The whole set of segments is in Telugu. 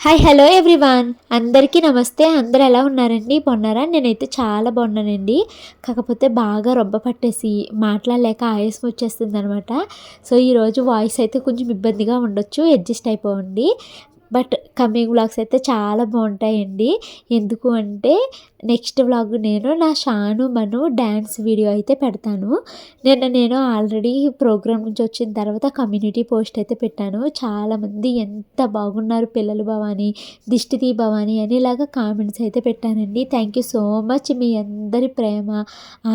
హాయ్ హలో ఎవ్రీవన్, అందరికీ నమస్తే. అందరు ఎలా ఉన్నారండి? బాగున్నారా? నేనైతే చాలా బాగున్నానండి. కాకపోతే బాగా రొబ్బ పట్టేసి మాట్లాడలేక ఆయాసం వచ్చేస్తుంది అనమాట. సో ఈరోజు వాయిస్ అయితే కొంచెం ఇబ్బందిగా ఉండొచ్చు, అడ్జస్ట్ అయిపోండి. బట్ కమింగ్ వ్లాగ్స్ అయితే చాలా బాగుంటాయండి. ఎందుకు అంటే నెక్స్ట్ వ్లాగ్ నేను నా షాను మను డ్యాన్స్ వీడియో అయితే పెడతాను. నేను ఆల్రెడీ ప్రోగ్రామ్ నుంచి వచ్చిన తర్వాత కమ్యూనిటీ పోస్ట్ అయితే పెట్టాను. చాలామంది ఎంత బాగున్నారు పిల్లలు భవాని, దిష్టితీ భవాని అని ఇలాగా కామెంట్స్ అయితే పెట్టానండి. Thank you so much. మీ అందరి ప్రేమ,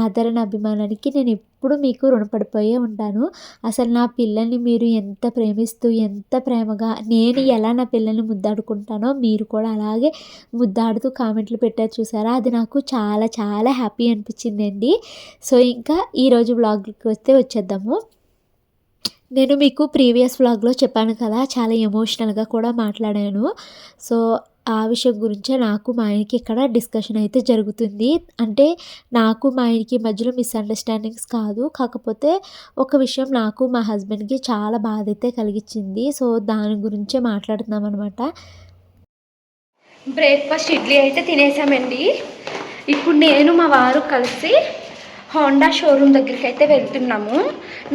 ఆదరణ, అభిమానానికి నేను ఎప్పుడు మీకు రుణపడిపోయే ఉంటాను. అసలు నా పిల్లల్ని మీరు ఎంత ప్రేమిస్తూ, ఎంత ప్రేమగా నేను ఎలా నా పిల్లల్ని ముద్దాడుకుంటానో మీరు కూడా అలాగే ముద్దాడుతూ కామెంట్లు పెట్టారు చూసారా, అది నాకు చాలా చాలా హ్యాపీ అనిపించిందండి. సో ఇంకా ఈరోజు వ్లాగ్కి వచ్చేద్దాము. నేను మీకు ప్రీవియస్ వ్లాగ్లో చెప్పాను కదా, చాలా ఎమోషనల్గా కూడా మాట్లాడాను. సో ఆ విషయం గురించే నాకు మా ఆయనకి ఇక్కడ డిస్కషన్ అయితే జరుగుతుంది. అంటే నాకు మా ఆయనకి మధ్యలో మిస్అండర్స్టాండింగ్స్ కాదు, కాకపోతే ఒక విషయం నాకు మా హస్బెండ్కి చాలా బాధ అయితే కలిగించింది. సో దాని గురించే మాట్లాడుతున్నాం అనమాట. బ్రేక్ఫాస్ట్ ఇడ్లీ అయితే తినేసామండి. ఇప్పుడు నేను మా వారు కలిసి హోండా షోరూమ్ దగ్గరికి అయితే వెళ్తున్నాము.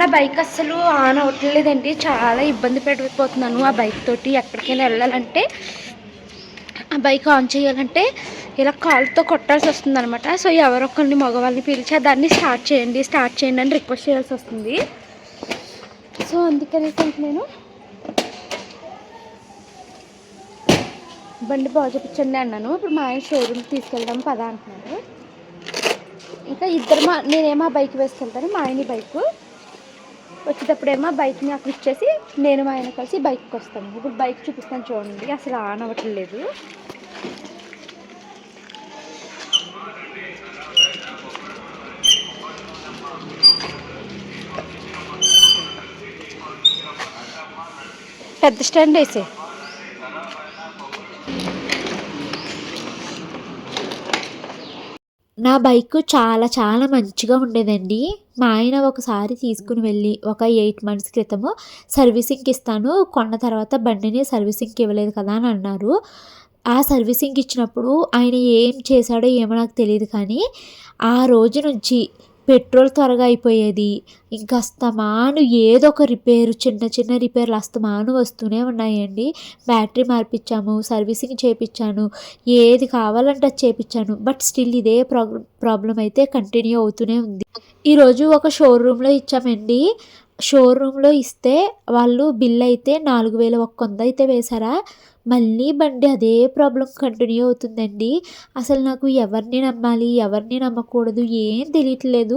నా బైక్ అస్సలు ఆన్ అవ్వట్లేదండి, చాలా ఇబ్బంది పడిపోతున్నాను ఆ బైక్ తోటి. ఎక్కడికైనా వెళ్ళాలంటే ఆ బైక్ ఆన్ చేయాలంటే ఇలా కాలుతో కొట్టాల్సి వస్తుంది అనమాట. సో ఎవరొకరిని మగవాళ్ళని పిలిచి దాన్ని స్టార్ట్ చేయండి అని రిక్వెస్ట్ చేయాల్సి వస్తుంది. సో అందుకనేసి నేను బండి బాగా చూపించండి అన్నాను. ఇప్పుడు మా ఆయన షోరూమ్కి తీసుకెళ్దాం పదా అంటున్నారు. ఇంకా నేనేమో బైక్ వేసుకెళ్తాను, మా ఆయన బైక్ వచ్చేటప్పుడేమో బైక్ని అక్కడ ఇచ్చేసి నేను మా ఆయన కలిసి బైక్కి వస్తాను. ఇప్పుడు బైక్ చూపిస్తాను చూడండి, అసలు ఆన్ అవ్వట్లేదు. పెద్ద స్టాండ్ వేసే నా బైక్ చాలా చాలా మంచిగా ఉండేదండి. మా ఆయన ఒకసారి తీసుకుని వెళ్ళి ఒక 8 months క్రితము సర్వీసింగ్కి ఇస్తాను, కొన్న తర్వాత బండిని సర్వీసింగ్కి ఇవ్వలేదు కదా అని అన్నారు. ఆ సర్వీసింగ్కి ఇచ్చినప్పుడు ఆయన ఏం చేశాడో ఏమో నాకు తెలియదు, కానీ ఆ రోజు నుంచి పెట్రోల్ త్వరగా అయిపోయేది. ఇంకా అస్తమాను ఏదో ఒక రిపేరు, చిన్న చిన్న రిపేర్లు అస్తమాను వస్తూనే ఉన్నాయండి. బ్యాటరీ మార్పించాము, సర్వీసింగ్ చేయించాను, ఏది కావాలంటే అది చేయించాను. బట్ స్టిల్ ఇదే ప్రాబ్లం అయితే కంటిన్యూ అవుతూనే ఉంది. ఈరోజు ఒక షోరూంలో ఇచ్చామండి. షోరూంలో ఇస్తే వాళ్ళు బిల్ అయితే 4100 అయితే వేశారా. మళ్ళీ బండి అదే ప్రాబ్లం కంటిన్యూ అవుతుందండి. అసలు నాకు ఎవరిని నమ్మాలి, ఎవరిని నమ్మకూడదు ఏం తెలియట్లేదు.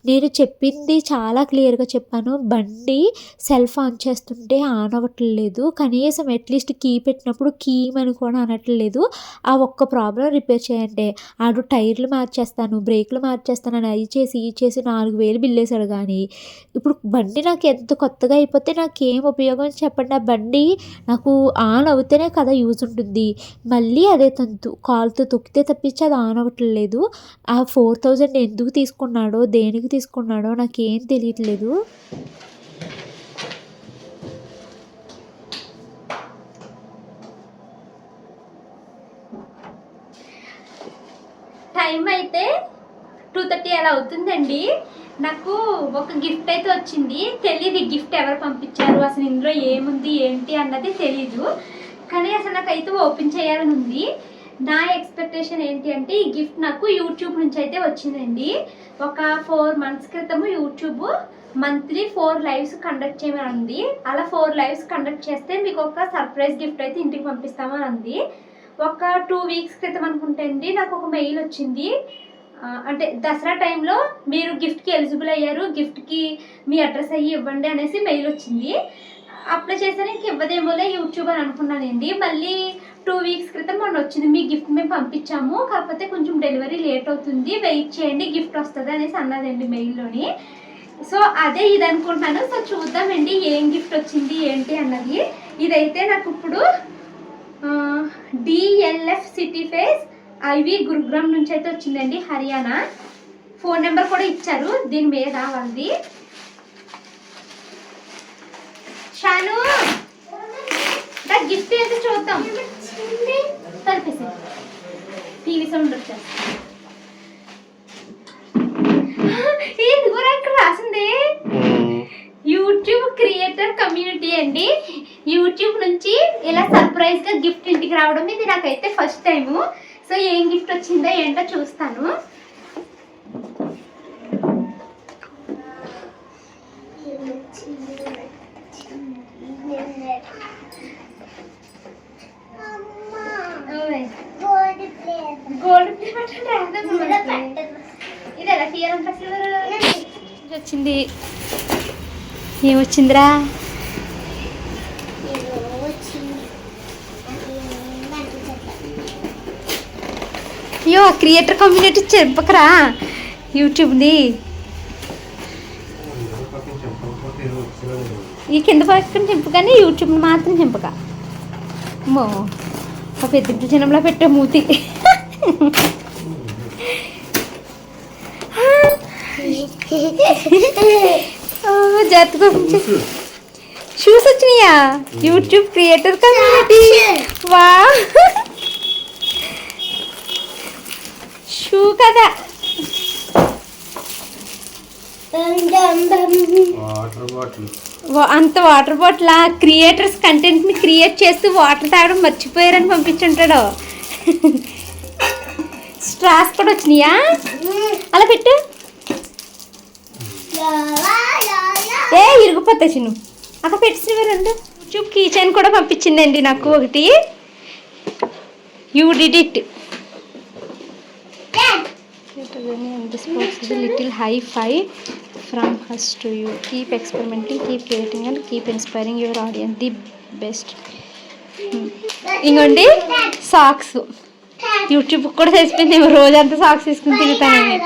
నేను చెప్పింది చాలా క్లియర్గా చెప్పాను. బండి సెల్ఫ్ ఆన్ చేస్తుంటే ఆన్ అవ్వట్లేదు, కనీసం అట్లీస్ట్ కీ పెట్టినప్పుడు కీమని కూడా అనట్లేదు. ఆ ఒక్క ప్రాబ్లం రిపేర్ చేయండి. ఆడు టైర్లు మార్చేస్తాను, బ్రేక్లు మార్చేస్తాను అని అవి చేసి ఈ చేసి 4000 బిల్ వేసాడు. కానీ ఇప్పుడు బండి నాకు ఎంత కొత్తగా అయిపోతే నాకేం ఉపయోగం చెప్పండి. ఆ బండి నాకు ఆన్ అవుతేనే కదా యూజ్ ఉంటుంది. మళ్ళీ అదే తంతు, కాలుతో తొక్కితే తప్పించి అది ఆన్ అవ్వట్లేదు. ఆ 4000 ఎందుకు తీసుకున్నాడో, దేనికి తీసుకున్నాడో నాకేం తెలియట్లేదు. టైం అయితే 2:30 అలా అవుతుందండి. నాకు ఒక గిఫ్ట్ అయితే వచ్చింది. తెలియదు గిఫ్ట్ ఎవరు పంపించారు, అసలు ఇందులో ఏముంది ఏంటి అన్నది తెలీదు. కానీ అసలు నాకైతే ఓపెన్ చేయాలని ఉంది. నా ఎక్స్పెక్టేషన్ ఏంటి అంటే ఈ గిఫ్ట్ నాకు యూట్యూబ్ నుంచి అయితే వచ్చిందండి. ఒక 4 months క్రితము యూట్యూబ్ మంత్లీ 4 lives కండక్ట్ చేయమని ఉంది. అలా 4 lives కండక్ట్ చేస్తే మీకు ఒక సర్ప్రైజ్ గిఫ్ట్ అయితే ఇంటికి పంపిస్తామని ఉంది. ఒక 2 weeks క్రితం అనుకుంటే అండి నాకు ఒక మెయిల్ వచ్చింది. అంటే దసరా టైంలో మీరు గిఫ్ట్కి ఎలిజిబుల్ అయ్యారు, గిఫ్ట్కి మీ అడ్రస్ అయ్యి ఇవ్వండి అనేసి మెయిల్ వచ్చింది. అప్లై చేశాను, ఇంక ఇవ్వదేమోలే యూట్యూబ్ అని అనుకున్నానండి. మళ్ళీ 2 weeks క్రితం మొన్న వచ్చింది, మీ గిఫ్ట్ మేము పంపించాము, కాకపోతే కొంచెం డెలివరీ లేట్ అవుతుంది, వెయిట్ చేయండి గిఫ్ట్ వస్తుంది అనేసి అన్నదండి మెయిల్లోని. సో అదే ఇది అనుకుంటున్నాను. సో చూద్దామండి ఏం గిఫ్ట్ వచ్చింది ఏంటి అన్నది. ఇదైతే నాకు ఇప్పుడు DLF city face IV Gurugram నుంచి అయితే వచ్చిందండి, హర్యానా. ఫోన్ నెంబర్ కూడా ఇచ్చారు దీని మీద వాళ్ళది. షాను గిఫ్ట్ అయితే చూద్దాం. సర్ప్రైజ్గా గిఫ్ట్ ఇంటికి రావడం ఇది నాకైతే ఫస్ట్ టైము. సో ఏం గిఫ్ట్ వచ్చిందో ఏంటో చూస్తాను. గోల్డ్ ప్లేట్ ఇది ఎలా తీయాలంటే వచ్చింది. ఏమొచ్చిందిరా? అయ్యో క్రియేటర్ కమ్యూనిటీ చెప్పకరా యూట్యూబ్ది. ఈ కింద పక్కన చెంపు కానీ యూట్యూబ్ని మాత్రం చెంపక. అమ్మో ఒక పెద్ద జనంలో పెట్టే మూతి. జాతకు షూస్ వచ్చినాయా? YouTube creator community. వా షూ కదా. అంత వాటర్ బాటిల్ క్రియేటర్స్ కంటెంట్ని క్రియేట్ చేస్తూ వాటర్ తాగడం మర్చిపోయారని పంపించుంటాడు. స్ట్రాస్ కూడా వచ్చినాయా? అలా పెట్టు. ఏ ఇరిగిపోతాయి చిన్ను. అక్కడ పెట్టినవి రెండు. యూట్యూబ్ కీ చైన్ కూడా పంపించిందండి నాకు ఒకటి. You did it. Little high five from us to you. Keep experimenting, keep creating and keep inspiring your audience the best. ఇంకోండి సాక్స్. యూట్యూబ్ కూడా తెలిసిపోయింది రోజంతా సాక్స్ తీసుకుని తిరుగుతానని.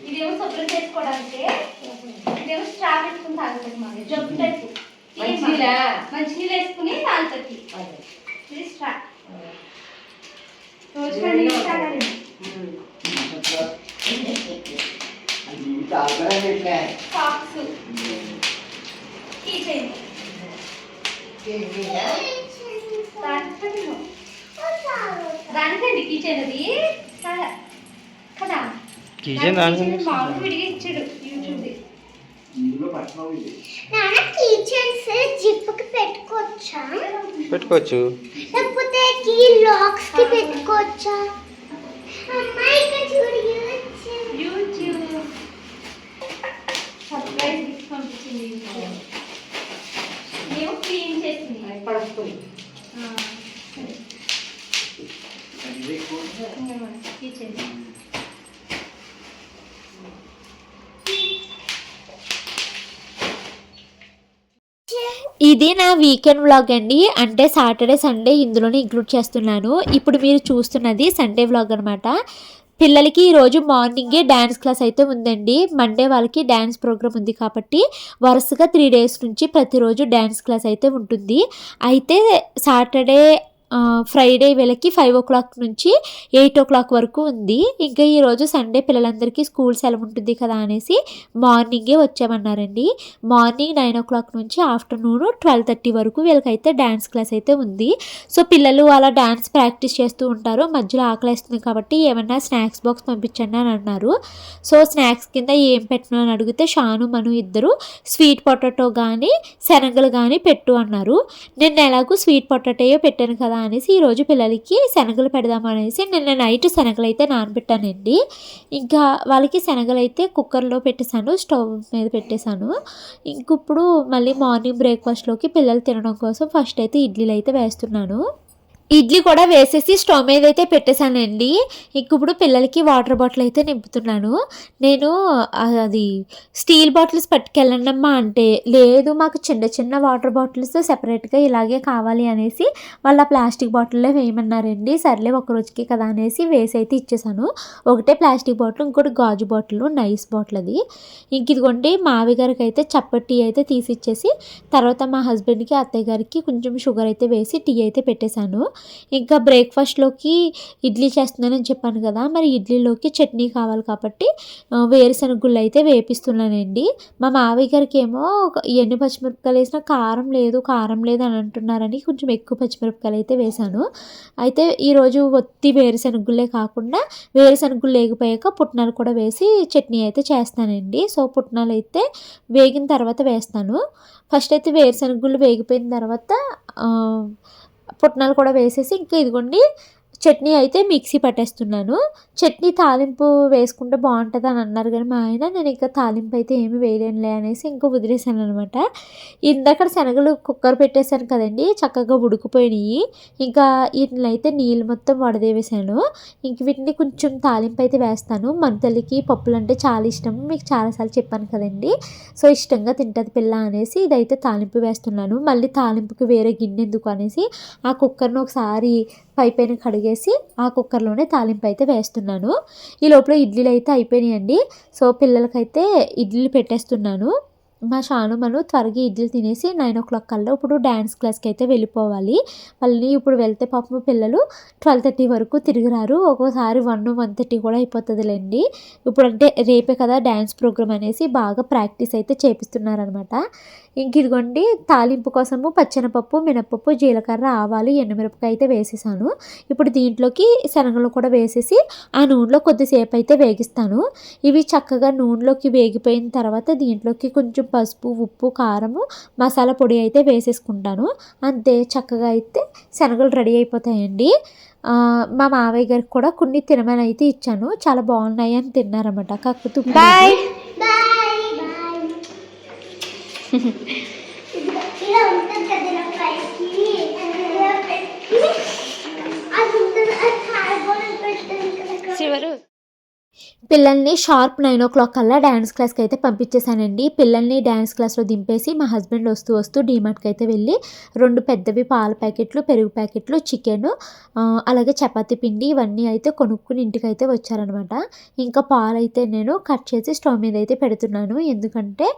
ఇదేమో శుభ్రం చేసుకోవడానికి, ఇదేమో స్ట్రా పెట్టుకుని తాగుతుంది. మాది జబ్బు టైపు మంచినీళ్ళు వేసుకుని తాగుతుంది. ఇది స్ట్రా. రోజు సాక్స్ దానికండి కిచెన్ అది కదా. మామూలు విడిగా ఇచ్చాడు యూట్యూబ్. పెట్టుకోవచ్చు, లేకపోతే కీ లాక్స్ కి పెట్టుకోవచ్చా? యూట్యూబ్ సర్ప్రైజ్ గిఫ్ట్ పంపించింది. మేము క్లీన్ చేసింది కిచెన్. ఇది నా వీకెండ్ వ్లాగ్ అండి. అంటే సాటర్డే సండే ఇందులోనే ఇంక్లూడ్ చేస్తున్నాను. ఇప్పుడు మీరు చూస్తున్నది సండే వ్లాగ్ అనమాట. పిల్లలకి ఈరోజు మార్నింగే డ్యాన్స్ క్లాస్ అయితే ఉందండి. మండే వాళ్ళకి డ్యాన్స్ ప్రోగ్రామ్ ఉంది కాబట్టి వరుసగా 3 days నుంచి ప్రతిరోజు డ్యాన్స్ క్లాస్ అయితే ఉంటుంది. అయితే సాటర్డే ఫ్రైడే వీళ్ళకి 5 o'clock నుంచి 8 o'clock వరకు ఉంది. ఇంకా ఈరోజు సండే పిల్లలందరికీ స్కూల్ సెలవు ఉంటుంది కదా అనేసి మార్నింగే వచ్చామన్నారండి. మార్నింగ్ 9 o'clock నుంచి ఆఫ్టర్నూన్ 12:30 వరకు వీళ్ళకైతే డ్యాన్స్ క్లాస్ అయితే ఉంది. సో పిల్లలు అలా డ్యాన్స్ ప్రాక్టీస్ చేస్తూ ఉంటారు. మధ్యలో ఆకలిస్తుంది కాబట్టి ఏమన్నా స్నాక్స్ బాక్స్ పంపించండి అని అన్నారు. సో స్నాక్స్ కింద ఏం పెట్టను అని అడిగితే షాను మను ఇద్దరు స్వీట్ పొటాటో కానీ శనగలు కానీ పెట్టు అన్నారు. నేను ఎలాగూ స్వీట్ పొటాటోయే పెట్టాను కదా అనేసి ఈరోజు పిల్లలకి శనగలు పెడదామనేసి నిన్న నైట్ శనగలు అయితే నానబెట్టానండి. ఇంకా వాళ్ళకి శనగలు అయితే కుక్కర్లో పెట్టేశాను, స్టవ్ మీద పెట్టేశాను. ఇంక ఇప్పుడు మళ్ళీ మార్నింగ్ బ్రేక్ఫాస్ట్లోకి పిల్లలు తినడం కోసం ఫస్ట్ అయితే ఇడ్లీలు అయితే వేస్తున్నాను. ఇడ్లీ కూడా వేసేసి స్టవ్ మీద అయితే పెట్టేశానండి. ఇప్పుడు పిల్లలకి వాటర్ బాటిల్ అయితే నింపుతున్నాను. నేను అది స్టీల్ బాటిల్స్ పట్టుకెళ్ళండి అమ్మా అంటే లేదు మాకు చిన్న చిన్న వాటర్ బాటిల్స్ సెపరేట్గా ఇలాగే కావాలి అనేసి వాళ్ళ ప్లాస్టిక్ బాటిల్లో వేయమన్నారండి. సర్లే ఒక రోజుకి కదా అనేసి వేసి అయితే ఇచ్చేసాను. ఒకటే ప్లాస్టిక్ బాటిల్, ఇంకోటి గాజు బాటిల్, నైస్ బాటిల్ అది. ఇంక ఇదిగోండి మావి గారికి అయితే చప్పటి టీ అయితే తీసి ఇచ్చేసి తర్వాత మా హస్బెండ్కి అత్తయ్య గారికి కొంచెం షుగర్ అయితే వేసి టీ అయితే పెట్టేశాను. ఇంకా బ్రేక్ఫాస్ట్లోకి ఇడ్లీ చేస్తున్నానని చెప్పాను కదా, మరి ఇడ్లీలోకి చట్నీ కావాలి కాబట్టి వేరుశనగ గుళ్ళు అయితే వేపిస్తున్నానండి. మా మావయ్య గారికి ఏమో ఎన్ని పచ్చిమిరపకాయలు వేసినా కారం లేదు అని అంటున్నారని కొంచెం ఎక్కువ పచ్చిమిరపకాయలు అయితే వేశాను. అయితే ఈరోజు ఒత్తి వేరుశనగ గుళ్ళే కాకుండా వేరుశనగ గుళ్ళు వేగిపోయాక పుట్నాలు కూడా వేసి చట్నీ అయితే చేస్తానండి. సో పుట్నాలు అయితే వేగిన తర్వాత వేస్తాను. ఫస్ట్ అయితే వేరుశనగ గుళ్ళు వేగిపోయిన తర్వాత పుట్నాలు కూడా వేసేసి ఇంకా ఇదిగోండి చట్నీ అయితే మిక్సీ పట్టేస్తున్నాను. చట్నీ తాలింపు వేసుకుంటే బాగుంటుంది అని అన్నారు కానీ మా ఆయన, నేను ఇంకా తాలింపు అయితే ఏమి వేయలేనులే అనేసి ఇంకా వదిలేసాను అనమాట. ఇందాక శనగలు కుక్కర్ పెట్టేశాను కదండి, చక్కగా ఉడికిపోయినాయి. ఇంకా వీటిని అయితే నీళ్ళు మొత్తం వడదేవేసాను. ఇంక వీటిని కొంచెం తాలింపు అయితే వేస్తాను. మంతలికి పప్పులు అంటే చాలా ఇష్టం, మీకు చాలాసార్లు చెప్పాను కదండి. సో ఇష్టంగా తింటుంది పిల్ల అనేసి ఇదైతే తాలింపు వేస్తున్నాను. మళ్ళీ తాలింపుకి వేరే గిన్నె ఎందుకు అనేసి ఆ కుక్కర్ని ఒకసారి పైన కడిగేసి ఆ కుక్కర్లోనే తాలింపు అయితే వేస్తున్నాను. ఈ లోపల ఇడ్లీలు అయితే అయిపోయినాయండి. సో పిల్లలకైతే ఇడ్లీలు పెట్టేస్తున్నాను. మా షానుమను త్వరగా ఇడ్లీలు తినేసి 9 కల్లా ఇప్పుడు డ్యాన్స్ క్లాస్కి అయితే వెళ్ళిపోవాలి. మళ్ళీ ఇప్పుడు వెళ్తే పాపం పిల్లలు 12:30 వరకు తిరిగిరారు. ఒక్కోసారి 1:30 కూడా అయిపోతుందిలేండి. ఇప్పుడు అంటే రేపే కదా డ్యాన్స్ ప్రోగ్రామ్ అనేసి బాగా ప్రాక్టీస్ అయితే చేపిస్తున్నారనమాట. ఇంక ఇదిగోండి తాలింపు కోసము పచ్చెనపప్పు, మినపప్పు, జీలకర్ర, ఆవాలు, ఎండుమిరపకాయ అయితే వేసేసాను. ఇప్పుడు దీంట్లోకి శనగలు కూడా వేసేసి ఆ నూనెలో కొద్దిసేపు అయితే వేగిస్తాను. ఇవి చక్కగా నూనెలోకి వేగిపోయిన తర్వాత దీంట్లోకి కొంచెం పసుపు, ఉప్పు, కారము, మసాలా పొడి అయితే వేసేసుకుంటాను. అంతే, చక్కగా అయితే శనగలు రెడీ అయిపోతాయండి. మా మావయ్య గారికి కూడా కొన్ని తినమని అయితే ఇచ్చాను. చాలా బాగున్నాయి అని తిన్నారన్నమాట. కాకపోతే బాయ్ ఇలా ఉంటుంది కదా నా పైకి ఇలా పెట్టి అది ఉంటుంది, అది కార్బోన్ పెట్టింది కదా. చివరు పిల్లల్ని షార్ప్ 9 కల్లా డ్యాన్స్ క్లాస్కి అయితే పంపించేశానండి. పిల్లల్ని డ్యాన్స్ క్లాస్లో దింపేసి మా హస్బెండ్ వస్తూ డీమార్ట్కి అయితే వెళ్ళి 2 పెద్దవి పాల ప్యాకెట్లు, పెరుగు ప్యాకెట్లు, చికెన్, అలాగే చపాతీ పిండి ఇవన్నీ అయితే కొనుక్కుని ఇంటికి అయితే వచ్చారనమాట. ఇంకా పాలు అయితే నేను కట్ చేసి స్టవ్ మీద అయితే పెడుతున్నాను. ఎందుకంటే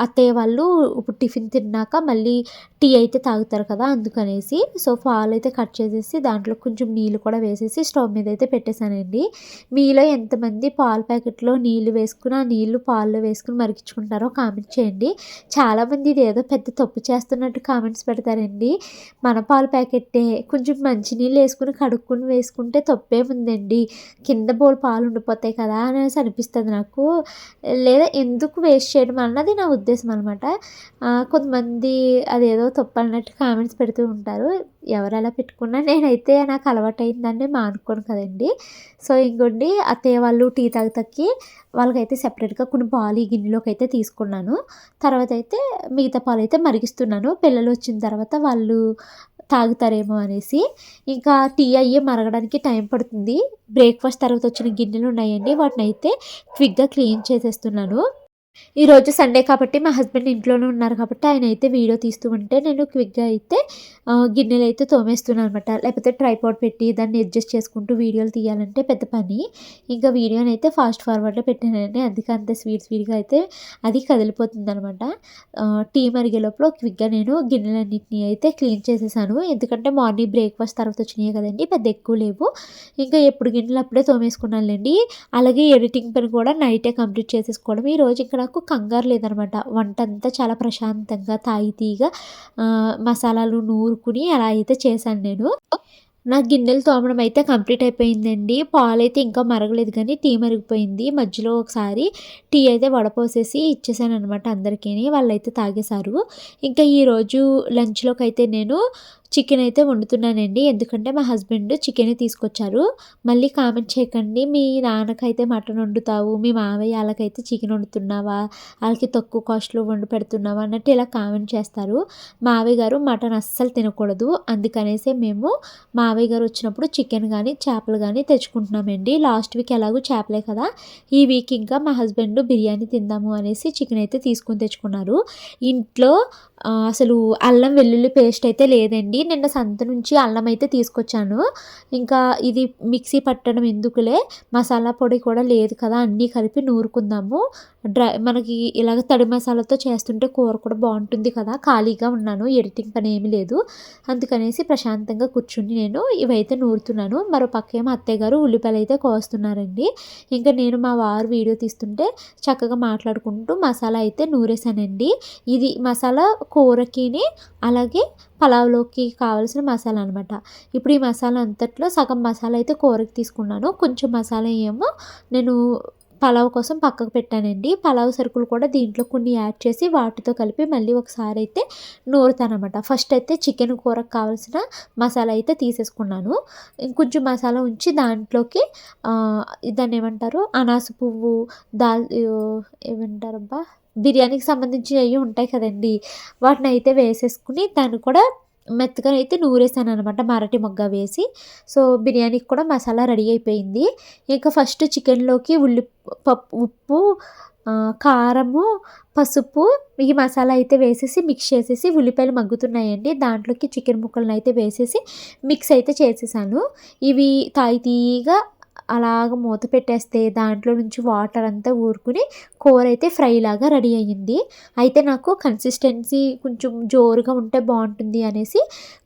అత్తయ్య వాళ్ళు ఇప్పుడు టిఫిన్ తిన్నాక మళ్ళీ టీ అయితే తాగుతారు కదా అందుకనేసి. సో పాలు అయితే కట్ చేసేసి దాంట్లో కొంచెం నీళ్ళు కూడా వేసేసి స్టవ్ మీద అయితే పెట్టేశానండి. మీలో ఎంతమంది పాల ప్యాకెట్లో నీళ్ళు వేసుకుని ఆ నీళ్ళు పాల్లో వేసుకుని మరిగించుకుంటారో కామెంట్ చేయండి. చాలామంది ఇది ఏదో పెద్ద తప్పు చేస్తున్నట్టు కామెంట్స్ పెడతారండి. మన పాల ప్యాకెట్టే కొంచెం మంచినీళ్ళు వేసుకుని కడుక్కుని వేసుకుంటే తప్పేముందండి, కింద బోల్ పాలు ఉండిపోతాయి కదా అనేసి అనిపిస్తుంది నాకు. లేదా ఎందుకు వేస్ట్ చేయడం అన్నది నా ఉద్దేశం అనమాట. కొంతమంది అదేదో తప్పు అన్నట్టు కామెంట్స్ పెడుతూ ఉంటారు. ఎవరు ఎలా పెట్టుకున్నా నేనైతే నాకు అలవాటు అయిందని మానుకోను కదండి. సో ఇంకోండి అత్తయ్య వాళ్ళు టీ తాగుతాకి వాళ్ళకైతే సెపరేట్గా కొన్ని పాలు ఈ గిన్నెలోకి అయితే తీసుకున్నాను. తర్వాత అయితే మిగతా పాలు అయితే మరిగిస్తున్నాను. పిల్లలు వచ్చిన తర్వాత వాళ్ళు తాగుతారేమో అనేసి. ఇంకా టీ అయ్యి మరగడానికి టైం పడుతుంది. బ్రేక్ఫాస్ట్ తర్వాత వచ్చిన గిన్నెలు ఉన్నాయండి, వాటిని అయితే క్విక్గా క్లీన్ చేసేస్తున్నాను. ఈరోజు సండే కాబట్టి మా హస్బెండ్ ఇంట్లోనే ఉన్నారు కాబట్టి ఆయన అయితే వీడియో తీస్తూ ఉంటే నేను క్విక్గా అయితే గిన్నెలు అయితే తోమేస్తున్నాను అనమాట. లేకపోతే ట్రైపాడ్ పెట్టి దాన్ని అడ్జస్ట్ చేసుకుంటూ వీడియోలు తీయాలంటే పెద్ద పని. ఇంకా వీడియోని అయితే ఫాస్ట్ ఫార్వర్డ్లో పెట్టానండి, అందుకే అంత స్పీడ్గా అయితే అది కదిలిపోతుంది అనమాట. టీ మరిగే లోపల క్విక్గా నేను గిన్నెలన్నింటినీ అయితే క్లీన్ చేసేసాను. ఎందుకంటే మార్నింగ్ బ్రేక్ఫాస్ట్ తర్వాత వచ్చినాయి కదండి, పెద్ద ఎక్కువ లేవు. ఇంకా ఎప్పుడు గిన్నెలు అప్పుడే తోమేసుకున్నానులేండి. అలాగే ఎడిటింగ్ పని కూడా నైటే కంప్లీట్ చేసేసుకోవడం. ఈరోజు ఇక్కడ నాకు కంగారు లేదనమాట. వంట అంతా చాలా ప్రశాంతంగా తాయితీగా మసాలాలు నూరుకుని అలా అయితే చేశాను నేను. నా గిన్నెలు తోమడం అయితే కంప్లీట్ అయిపోయిందండి. పాలు అయితే ఇంకా మరగలేదు కానీ టీ మరిగిపోయింది. మధ్యలో ఒకసారి టీ అయితే వడపోసేసి ఇచ్చేసాను అనమాట అందరికీ, వాళ్ళైతే తాగేశారు. ఇంకా ఈరోజు లంచ్లోకి అయితే నేను చికెన్ అయితే వండుతున్నానండి. ఎందుకంటే మా హస్బెండ్ చికెనే తీసుకొచ్చారు. మళ్ళీ కామెంట్ చేయకండి, మీ నాన్నకైతే మటన్ వండుతావు, మీ మావయ్య వాళ్ళకైతే చికెన్ వండుతున్నావా, వాళ్ళకి తక్కువ కాస్ట్లో వండి పెడుతున్నావా అన్నట్టు ఇలా కామెంట్ చేస్తారు. మావయ్య గారు మటన్ అస్సలు తినకూడదు, అందుకనేసే మేము మావయ్య గారు వచ్చినప్పుడు చికెన్ కానీ చేపలు కానీ తెచ్చుకుంటున్నామండి. లాస్ట్ వీక్ ఎలాగో చేపలే కదా, ఈ వీక్ ఇంకా మా హస్బెండ్ బిర్యానీ తిందాము అనేసి చికెన్ అయితే తీసుకుని తెచ్చుకున్నారు. ఇంట్లో అసలు అల్లం వెల్లుల్లి పేస్ట్ అయితే లేదండి. నిన్న సంత నుంచి అల్లం అయితే తీసుకొచ్చాను. ఇంకా ఇది మిక్సీ పట్టడం ఎందుకులే, మసాలా పొడి కూడా లేదు కదా, అన్నీ కలిపి నూరుకుందాము. మనకి ఇలాగ తడి మసాలాతో చేస్తుంటే కూర కూడా బాగుంటుంది కదా. ఖాళీగా ఉన్నాను, ఎడిటింగ్ పని ఏమీ లేదు, అందుకనేసి ప్రశాంతంగా కూర్చుని నేను ఇవైతే నూరుతున్నాను. మరో పక్కేమో అత్తయ్య గారు ఉల్లిపాయలు అయితే కోస్తున్నారండి. ఇంకా నేను మా వారు వీడియో తీస్తుంటే చక్కగా మాట్లాడుకుంటూ మసాలా అయితే నూరేసానండి. ఇది మసాలా కూరకిని అలాగే పలావ్లోకి కావాల్సిన మసాలా అనమాట. ఇప్పుడు ఈ మసాలా అంతట్లో సగం మసాలా అయితే కూరకి తీసుకున్నాను, కొంచెం మసాలా ఏమో నేను పలావ్ కోసం పక్కకు పెట్టానండి. పలావ్ సరుకులు కూడా దీంట్లో కొన్ని యాడ్ చేసి వాటితో కలిపి మళ్ళీ ఒకసారి అయితే నూరుతానమాట. ఫస్ట్ అయితే చికెన్ కూరకు కావాల్సిన మసాలా అయితే తీసేసుకున్నాను. ఇంకొంచెం మసాలా ఉంచి దాంట్లోకి దాన్ని ఏమంటారు, అనాస పువ్వు, ఏమంటారబ్బా, బిర్యానీకి సంబంధించి అవి ఉంటాయి కదండి, వాటిని అయితే వేసేసుకుని దాన్ని కూడా మెత్తగా అయితే నూరేసాను అనమాట, మరటి మొగ్గ వేసి. సో బిర్యానీకి కూడా మసాలా రెడీ అయిపోయింది. ఇంకా ఫస్ట్ చికెన్లోకి ఉప్పు, కారము, పసుపు, ఈ మసాలా అయితే వేసేసి మిక్స్ చేసేసి, ఉల్లిపాయలు మగ్గుతున్నాయండి, దాంట్లోకి చికెన్ ముక్కలను అయితే వేసేసి మిక్స్ అయితే చేసేసాను. ఇవి తీయగా అలాగ మూత పెట్టేస్తే దాంట్లో నుంచి వాటర్ అంతా ఊరుకుని కూర అయితే ఫ్రై లాగా రెడీ అయ్యింది. అయితే నాకు కన్సిస్టెన్సీ కొంచెం జోరుగా ఉంటే బాగుంటుంది అనేసి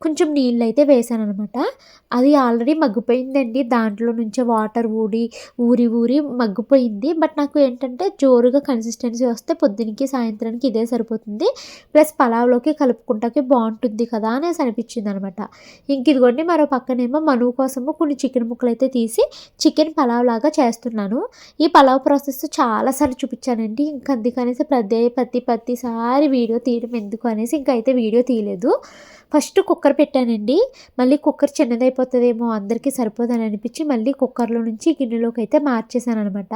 కొంచెం నీళ్ళు అయితే వేసాను అనమాట. అది ఆల్రెడీ మగ్గిపోయిందండి, దాంట్లో నుంచి వాటర్ ఊరి మగ్గిపోయింది. బట్ నాకు ఏంటంటే జోరుగా కన్సిస్టెన్సీ వస్తే పొద్దునకి సాయంత్రానికి ఇదే సరిపోతుంది, ప్లస్ పలావ్లోకి కలుపుకుంటాకి బాగుంటుంది కదా అనేసి అనిపించింది అనమాట. ఇంక ఇదిగోండి మరో పక్కనేమో మనువు కోసము కొన్ని చికెన్ ముక్కలు అయితే తీసి చికెన్ పలావ్ లాగా చేస్తున్నాను. ఈ పలావ్ ప్రాసెస్ చాలాసార్లు చూపించానండి, ఇంకా అందుకనేసి ప్రతిసారి వీడియో తీయడం ఎందుకు అనేసి ఇంకా అయితే వీడియో తీయలేదు. ఫస్ట్ కుక్కర్ పెట్టానండి, మళ్ళీ కుక్కర్ చిన్నదైపోతుందేమో అందరికీ సరిపోదని అనిపించి మళ్ళీ కుక్కర్లో నుంచి గిన్నెలోకి అయితే మార్చేసాను అనమాట.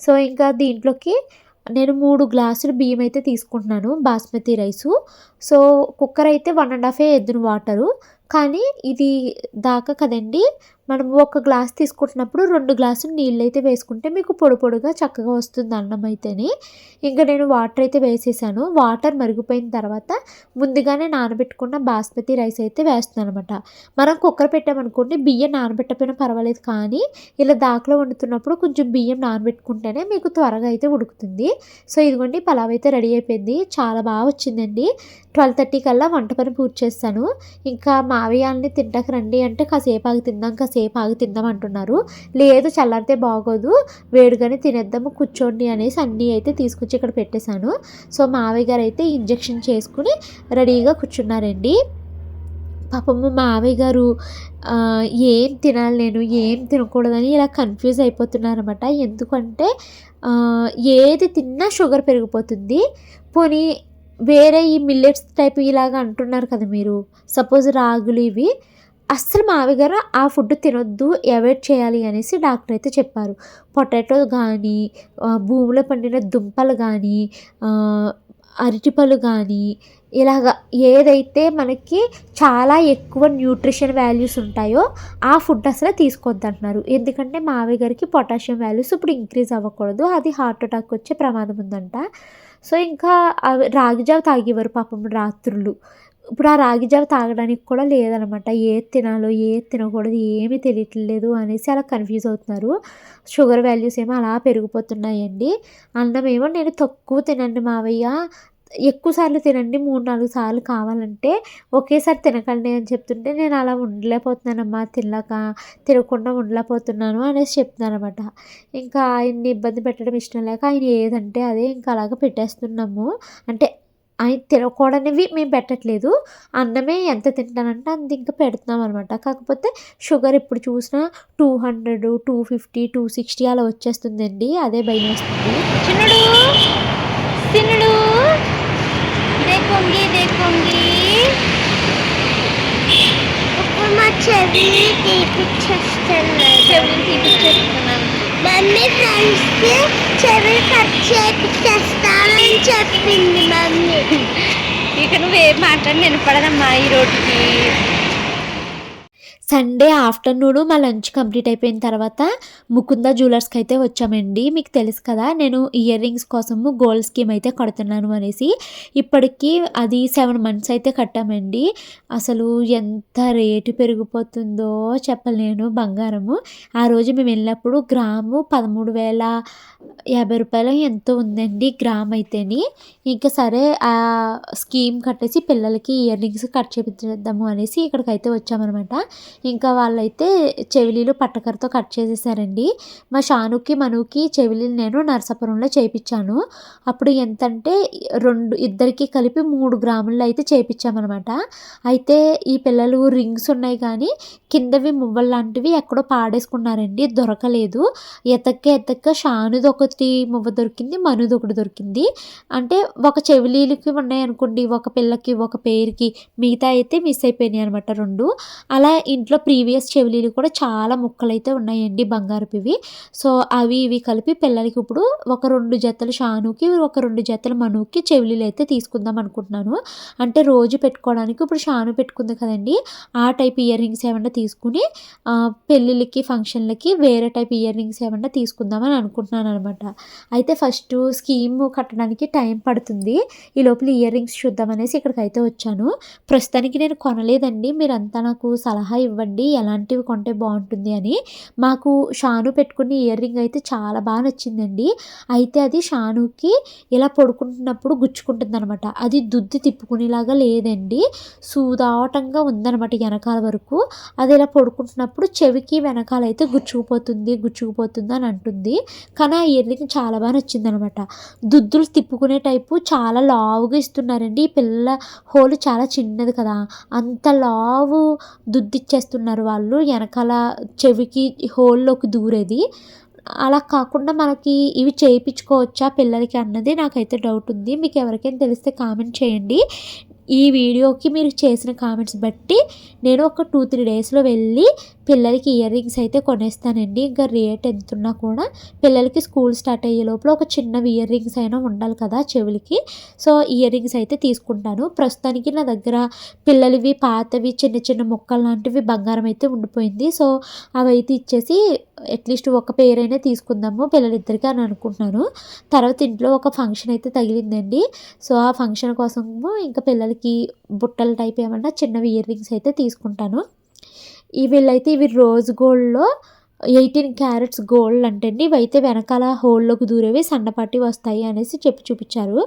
సో ఇంకా దీంట్లోకి నేను 3 గ్లాసులు బియ్యం అయితే తీసుకుంటున్నాను, బాస్మతి రైసు. సో కుక్కర్ అయితే 1.5 ఎద్దును వాటరు, కానీ ఇది దాకా కదండి, మనం 1 గ్లాస్ తీసుకుంటున్నప్పుడు 2 గ్లాసులు నీళ్ళు అయితే వేసుకుంటే మీకు పొడిగా చక్కగా వస్తుంది అన్నం అయితేని. ఇంకా నేను వాటర్ అయితే వేసేసాను. వాటర్ మరిగిపోయిన తర్వాత ముందుగానే నానబెట్టుకున్న బాస్మతి రైస్ అయితే వేస్తున్నాను అనమాట. మనం కుక్కర్ పెట్టామనుకోండి బియ్యం నానబెట్టకపోయినా పర్వాలేదు, కానీ ఇలా దాకలో వండుతున్నప్పుడు కొంచెం బియ్యం నానబెట్టుకుంటేనే మీకు త్వరగా అయితే ఉడుకుతుంది. సో ఇదిగోండి పలావ్ అయితే రెడీ అయిపోయింది, చాలా బాగా వచ్చిందండి. 12:30 కల్లా వంట పని పూర్తి చేస్తాను. ఇంకా మావయ్యాలని తింటాక రండి అంటే కాసేపు ఆగి తిందాం అంటున్నారు. లేదు చల్లారితే బాగోదు, వేడిగానే తినేద్దాము కూర్చోండి అనేసి అన్నీ అయితే తీసుకొచ్చి ఇక్కడ పెట్టేశాను. సో మావయ్య గారు అయితే ఇంజెక్షన్ చేసుకుని రెడీగా కూర్చున్నారండి. పాపము మావయ్య గారు ఏం తినాలి నేను ఏం తినకూడదని ఇలా కన్ఫ్యూజ్ అయిపోతున్నారన్నమాట. ఎందుకంటే ఏది తిన్నా షుగర్ పెరిగిపోతుంది. పోనీ వేరే ఈ మిల్లెట్స్ టైప్ ఇలాగ అంటున్నారు కదా మీరు, సపోజ్ రాగులు ఇవి అస్సలు మావయ్య గారు ఆ ఫుడ్ తినొద్దు, అవాయిడ్ చేయాలి అనేసి డాక్టర్ అయితే చెప్పారు. పొటాటో కానీ, భూమిలో పండిన దుంపలు కానీ, అరటిపళ్ళు కానీ, ఇలాగ ఏదైతే మనకి చాలా ఎక్కువ న్యూట్రిషన్ వాల్యూస్ ఉంటాయో ఆ ఫుడ్ అసలు తీసుకోవద్దు అంటున్నారు. ఎందుకంటే మావయ్య గారికి పొటాషియం వాల్యూస్ ఇప్పుడు ఇంక్రీజ్ అవ్వకూడదు, అది హార్ట్ అటాక్ వచ్చే ప్రమాదం ఉందంట. సో ఇంకా రాగి జావ తాగేవారు పాపం రాత్రులు. ఇప్పుడు ఆ రాగి జావ తాగడానికి కూడా లేదనమాట. ఏది తినాలో ఏది తినకూడదు ఏమీ తెలియట్లేదు అనేసి అలా కన్ఫ్యూజ్ అవుతున్నారు. షుగర్ వాల్యూస్ ఏమో అలా పెరిగిపోతున్నాయండి. అన్నం ఏమో నేను తక్కువ తినండి మావయ్య, ఎక్కువ సార్లు తినండి, 3-4 సార్లు కావాలంటే, ఒకేసారి తినకండి అని చెప్తుంటే నేను అలా ఉండలేకపోతున్నానమ్మా, తినకుండా ఉండలేకపోతున్నాను అనేసి చెప్తున్నాను అనమాట. ఇంకా ఆయన్ని ఇబ్బంది పెట్టడం ఇష్టం లేక ఆయన ఏదంటే అదే ఇంకా అలాగ పెట్టేస్తున్నాము. అంటే ఆయన తినకూడనివి మేము పెట్టట్లేదు, అన్నమే ఎంత తింటానంటే అంత ఇంకా పెడుతున్నాం అనమాట. కాకపోతే షుగర్ ఎప్పుడు చూసినా 200, 250, 260 అలా వచ్చేస్తుందండి, అదే భయం వేస్తుంది. చిన్నుడు దేకొంగి ఇప్పుడు మా చెవిని తీపిచ్చేస్తున్నాను. మమ్మీ ఫ్రెండ్స్కి చెవి కట్ చేపిచ్చేస్తానని చెప్పింది మమ్మీ. ఇక నువ్వేం మాట్లాడి వినపడదమ్మా ఈ రోడ్డుకి. సండే ఆఫ్టర్నూన్ మా లంచ్ కంప్లీట్ అయిపోయిన తర్వాత ముకుంద జ్యువెలర్స్కి అయితే వచ్చామండి. మీకు తెలుసు కదా నేను ఇయర్ రింగ్స్ కోసము గోల్డ్ స్కీమ్ అయితే కడుతున్నాను అనేసి. ఇప్పటికీ అది 7 months అయితే కట్టామండి. అసలు ఎంత రేటు పెరిగిపోతుందో చెప్పలేను బంగారము. ఆ రోజు మేము వెళ్ళినప్పుడు గ్రాము 13,050 రూపాయలు ఎంతో ఉందండి గ్రామ్ అయితేని. ఇంకా సరే ఆ స్కీమ్ కట్టేసి పిల్లలకి ఇయర్ రింగ్స్ కట్ చేపిద్దాము అనేసి ఇక్కడికైతే వచ్చామన్నమాట. ఇంకా వాళ్ళైతే చెవిలీలు పట్టకరతో కట్ చేసేసారండి. మా షానుకి మనుకి చెవిలీలు నేను నరసాపురంలో చేయించాను. అప్పుడు ఎంతంటే ఇద్దరికి కలిపి 3 గ్రాముల్లో అయితే చేయించామన్నమాట. అయితే ఈ పిల్లలు రింగ్స్ ఉన్నాయి కానీ కిందవి మువ్వలు లాంటివి ఎక్కడో పాడేసుకున్నారండి, దొరకలేదు. ఎతక్క షానుది ఒకటి మువ్వ దొరికింది, మనుది ఒకటి దొరికింది. అంటే ఒక చెవిలీలకి ఉన్నాయి అనుకోండి, ఒక పిల్లకి ఒక పేరుకి, మిగతా అయితే మిస్ అయిపోయినాయి అనమాట 2. అలా ఇంట్లో ప్రీవియస్ చెవిలీలు కూడా చాలా ముక్కలు అయితే ఉన్నాయండి బంగారపువి. సో అవి ఇవి కలిపి పిల్లలకి ఇప్పుడు ఒక 2 జతలు షానుకి, ఒక 2 జతలు మనుకి చెవిలీలు అయితే తీసుకుందాం అనుకుంటున్నాను. అంటే రోజు పెట్టుకోవడానికి ఇప్పుడు షాను పెట్టుకుంది కదండి, ఆ టైప్ ఇయర్ రింగ్స్ ఏమన్నా తీసుకుని పెళ్ళిళ్ళకి ఫంక్షన్లకి వేరే టైప్ ఇయర్ రింగ్స్ ఏమన్నా తీసుకుందామని అనుకుంటున్నాను అనమాట. అయితే ఫస్ట్ స్కీమ్ కట్టడానికి టైం పడుతుంది, ఈ లోపల ఇయర్ రింగ్స్ చూద్దామనేసి ఇక్కడికైతే వచ్చాను. ప్రస్తుతానికి నేను కొనలేదండి, మీరంతా నాకు సలహా ఇవ్వండి ఎలాంటివి కొంటే బాగుంటుంది అని. మాకు షాను పెట్టుకుని ఇయర్ రింగ్ అయితే చాలా బాగా నచ్చిందండి. అయితే అది షానుకి ఇలా పడుకుంటున్నప్పుడు గుచ్చుకుంటుంది అనమాట. అది దుద్ది తిప్పుకునేలాగా లేదండి, సూదాటంగా ఉందనమాట వెనకాల వరకు. అది ఇలా పడుకుంటున్నప్పుడు చెవికి వెనకాల అయితే గుచ్చుకుపోతుంది అని అంటుంది. కానీ ఆ ఇయర్ రింగ్ చాలా బాగా నచ్చింది అనమాట. దుద్దులు తిప్పుకునే టైపు చాలా లావుగా ఇస్తున్నారండి. ఈ పిల్ల హోల్ చాలా చిన్నది కదా, అంత లావు దుద్దిచ్చేస్తున్నారు వాళ్ళు వెనకాల చెవికి హోల్లోకి దూరేది. అలా కాకుండా మనకి ఇవి చేయించుకోవచ్చా పిల్లలకి అన్నది నాకైతే డౌట్ ఉంది. మీకు ఎవరికైనా తెలిస్తే కామెంట్ చేయండి. ఈ వీడియోకి మీరు చేసిన కామెంట్స్ బట్టి నేను ఒక 2-3 డేస్లో వెళ్ళి పిల్లలకి ఇయర్ రింగ్స్ అయితే కొనేస్తానండి. ఇంకా రేట్ ఎంత ఉన్నా కూడా పిల్లలకి స్కూల్ స్టార్ట్ అయ్యే లోపల ఒక చిన్నవి ఇయర్ రింగ్స్ అయినా ఉండాలి కదా చెవులకి. సో ఇయర్ రింగ్స్ అయితే తీసుకుంటాను. ప్రస్తుతానికి నా దగ్గర పిల్లలవి పాతవి చిన్న ముక్కలు లాంటివి బంగారం అయితే ఉండిపోయింది. సో అవి అయితే ఇచ్చేసి అట్లీస్ట్ ఒక పేరైనా తీసుకుందాము పిల్లలిద్దరికి అని అనుకుంటున్నాను. తర్వాత ఇంట్లో ఒక ఫంక్షన్ అయితే తగిలిందండి. సో ఆ ఫంక్షన్ కోసము ఇంకా పిల్లలకి బుట్టల టైప్ ఏమన్నా చిన్నవి ఇయర్ రింగ్స్ అయితే తీసుకుంటాను. ఇవి రోజ్ గోల్డ్లో 18 క్యారెట్స్ గోల్డ్ అంటండి. ఇవైతే వెనకాల హోల్లోకి దూరేవి సన్నపాటి వస్తాయి అనేసి చూపించారు.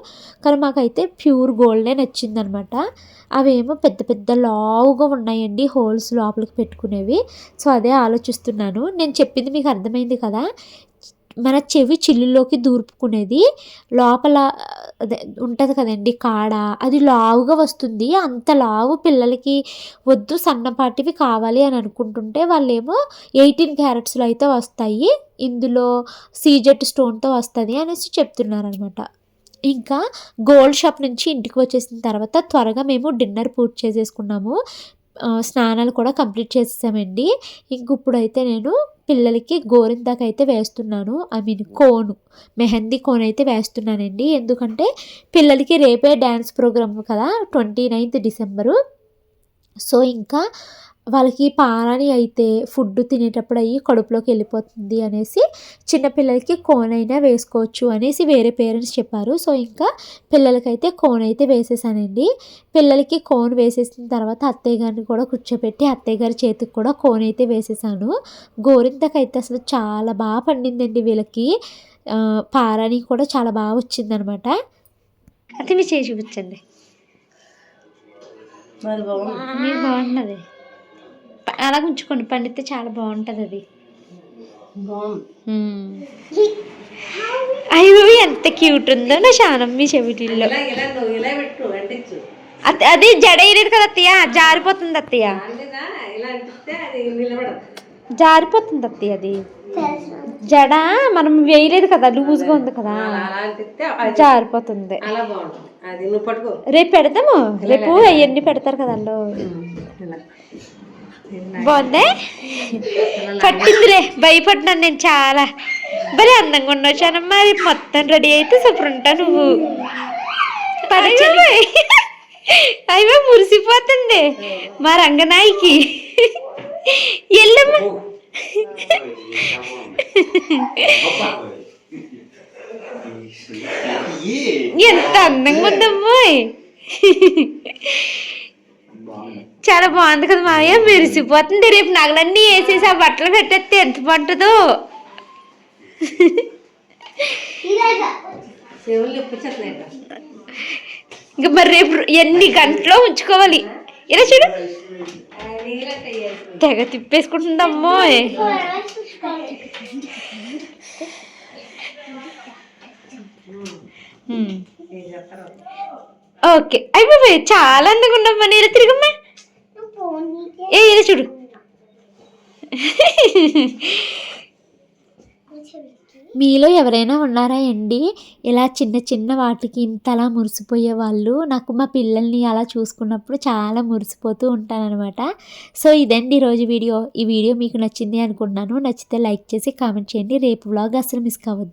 కానీ మాకైతే ప్యూర్ గోల్డే నచ్చిందనమాట. అవేమో పెద్ద లావుగా ఉన్నాయండి, హోల్స్ లోపలికి పెట్టుకునేవి. సో అదే ఆలోచిస్తున్నాను. నేను చెప్పింది మీకు అర్థమైంది కదా, మన చెవి చిల్లులోకి దూర్పుకునేది లోపల అదే ఉంటుంది కదండి కాడ, అది లావుగా వస్తుంది. అంత లావు పిల్లలకి వద్దు, సన్నపాటివి కావాలి అని అనుకుంటుంటే వాళ్ళేమో 18 క్యారెట్స్లో అయితే వస్తాయి, ఇందులో సీజెట్ స్టోన్తో వస్తుంది అనేసి చెప్తున్నారనమాట. ఇంకా గోల్డ్ షాప్ నుంచి ఇంటికి వచ్చేసిన తర్వాత త్వరగా మేము డిన్నర్ పూర్తి చేసేసుకున్నాము. స్నానాలు కూడా కంప్లీట్ చేసేసామండి. ఇంక ఇప్పుడైతే నేను పిల్లలకి గోరింటాకు వేస్తున్నాను. మెహందీ కోన్ అయితే వేస్తున్నానండి. ఎందుకంటే పిల్లలకి రేపే డ్యాన్స్ ప్రోగ్రామ్ కదా, 29th డిసెంబరు. సో ఇంకా వాళ్ళకి పారాని అయితే ఫుడ్ తినేటప్పుడు కడుపులోకి వెళ్ళిపోతుంది అనేసి చిన్నపిల్లలకి కోన్ అయినా వేసుకోవచ్చు అనేసి వేరే పేరెంట్స్ చెప్పారు. సో ఇంకా పిల్లలకైతే కోన్ అయితే వేసేసానండి. పిల్లలకి కోన్ వేసేసిన తర్వాత అత్తయ్య గారిని కూడా కూర్చోబెట్టి అత్తయ్య గారి చేతికి కూడా కోన్ అయితే వేసేసాను. గోరింతకు అయితే అసలు చాలా బాగా పండిందండి వీళ్ళకి. పారాని కూడా చాలా బాగా వచ్చిందనమాట. అయితే మీరు చేసి చూపించండి. మీరు బాగున్నది అలా ఉంచుకోండి, పండితే చాలా బాగుంటుంది అది. అయ్యో ఎంత క్యూట్ ఉందో నా శానమ్మి చెవిటిల్లో. అది జడ వేయలేదు కదా అత్తయ్య, జారిపోతుంది అత్తయ్య, జారిపోతుంది అత్తయ్య. అది జడ మనం వేయలేదు కదా, లూజ్గా ఉంది కదా, జారిపోతుంది. రేపు పెడతాము, రేపు అవన్నీ పెడతారు కదా అందులో. బాగుందే, పట్టిందిలే, భయపడినాను నేను చాలా. భలే అందంగా ఉన్నావు చానమ్మ. రేపు మొత్తం రెడీ అయితే సూపర్ ఉంటా నువ్వు. అయ్యో మురిసిపోతుంది మా రంగనాయికి. ఎల్లమ్మ ఎంత అందంగా ఉందమ్మోయ్. చాలా బాగుంది కదా మావయ్య, మెరిసిపోతుంది. రేపు నగలన్నీ వేసేసి ఆ బట్టలు పెట్టేస్తే ఎంత బాగుంటుందో. ఇంకా మరి రేపు ఎన్ని గంటలో ఉంచుకోవాలి. ఇలా చూడు తెగ తిప్పేసుకుంటుందమ్మో. ఓకే అయిపోయి చాలా అందంగా ఉండమ్మా. నీళ్ళు తిరిగమ్మా. ఇలా చూడు. మీలో ఎవరైనా ఉన్నారా అండి ఇలా చిన్న చిన్న వాటికి ఇంతలా మురిసిపోయే వాళ్ళు? నాకు మా పిల్లల్ని అలా చూసుకున్నప్పుడు చాలా మురిసిపోతూ ఉంటానన్నమాట. సో ఇదండి ఈరోజు వీడియో. ఈ వీడియో మీకు నచ్చింది అనుకుంటున్నాను. నచ్చితే లైక్ చేసి కామెంట్ చేయండి. రేపు వ్లాగ్ అసలు మిస్ కావద్దు.